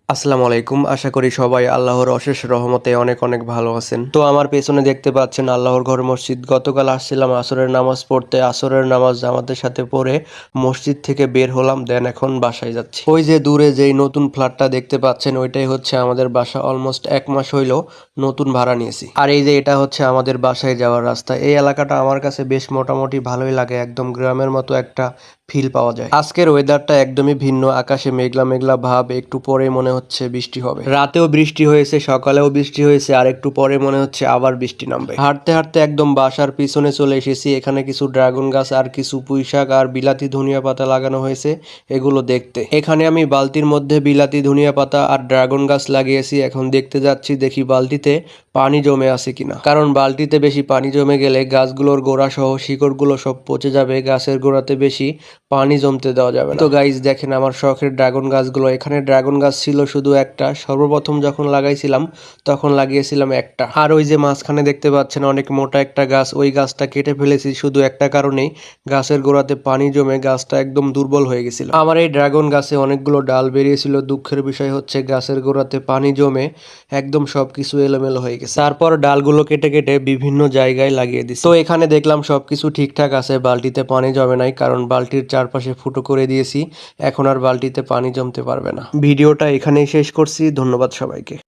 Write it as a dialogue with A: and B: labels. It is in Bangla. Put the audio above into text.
A: আসসালামু আলাইকুম। আশা করি সবাই আল্লাহর অশেষ রহমতে অনেক অনেক ভালো আছেন। তো আমার পেছনে দেখতে পাচ্ছেন আল্লাহর ঘর মসজিদ। গতকাল আসছিলাম আসরের নামাজ পড়তে, আসরের নামাজ জামাতের সাথে পড়ে মসজিদ থেকে বের হলাম, দেন এখন বাসায় যাচ্ছি। ওই যে দূরে যেই নতুন ফ্ল্যাটটা দেখতে পাচ্ছেন ওইটাই হচ্ছে আমাদের বাসা। অলমোস্ট 1 মাস হইলো নতুন ভাড়া নিয়েছি। আর এই যে এটা হচ্ছে আমাদের বাসায় যাওয়ার রাস্তা। এই এলাকাটা আমার কাছে বেশ মোটামুটি ভালোই লাগে, একদম গ্রামের মতো একটা ফিল পাওয়া যায়। আজকের ওয়েদারটা একদমই ভিন্ন, আকাশে মেঘলা মেঘলা ভাব, একটু পরে মনে হচ্ছে বৃষ্টি হবে। রাতেও বৃষ্টি হয়েছে, সকালেও বৃষ্টি হয়েছে, আর একটু পরে মনে হচ্ছে আবার বৃষ্টি নামবে। হাঁটতে হাঁটতে একদম বাসার পিছনে চলে এসেছি। এখানে কিছু ড্রাগন গাছ আর কিছু পুঁইশাক আর বিলাতি ধনিয়া পাতা লাগানো হয়েছে, এগুলো দেখতে। এখানে আমি বালতির মধ্যে বিলাতি ধনিয়া পাতা আর ড্রাগন গাছ লাগিয়েছি। এখন দেখতে যাচ্ছি, দেখি বালতিতে পানি জমে আছে কিনা, কারণ বালতিতে বেশি পানি জমে গেলে গাছগুলোর গোড়া সহ শিকড়গুলো সব পচে যাবে। গাছের গোড়াতে বেশি পানি জমতে দেওয়া যাবে না। তো গাইজ দেখেন আমার শখের ড্রাগন গাছগুলো। এখানে ড্রাগন গাছ ছিল শুধু একটা, সর্বপ্রথম যখন লাগাইছিলাম তখন লাগিয়েছিলাম একটা। আর ওই যে মাঝখানে দেখতে পাচ্ছেন অনেক মোটা একটা গাছ, ওই গাছটা কেটে ফেলেছি শুধু একটা কারণেই, গাছের গোড়াতে পানি জমে গাছটা একদম দুর্বল হয়ে গেছিল। আমার এই ড্রাগন গাছে অনেকগুলো ডাল বেরিয়েছিল, দুঃখের বিষয় হচ্ছে গাছের গোড়াতে পানি জমে একদম সবকিছু এলোমেলো হয়ে গেছে। তারপর ডালগুলো কেটে কেটে বিভিন্ন জায়গায় লাগিয়ে দিছি। তো এখানে দেখলাম সবকিছু ঠিকঠাক আছে, বালতিতে পানি জমে নাই, কারণ বালতির চারপাশে ফুটো করে দিয়েছি। এখন আর বালতিতে পানি জমতে পারবে না। ভিডিওটা এখানেই শেষ করছি, ধন্যবাদ সবাইকে।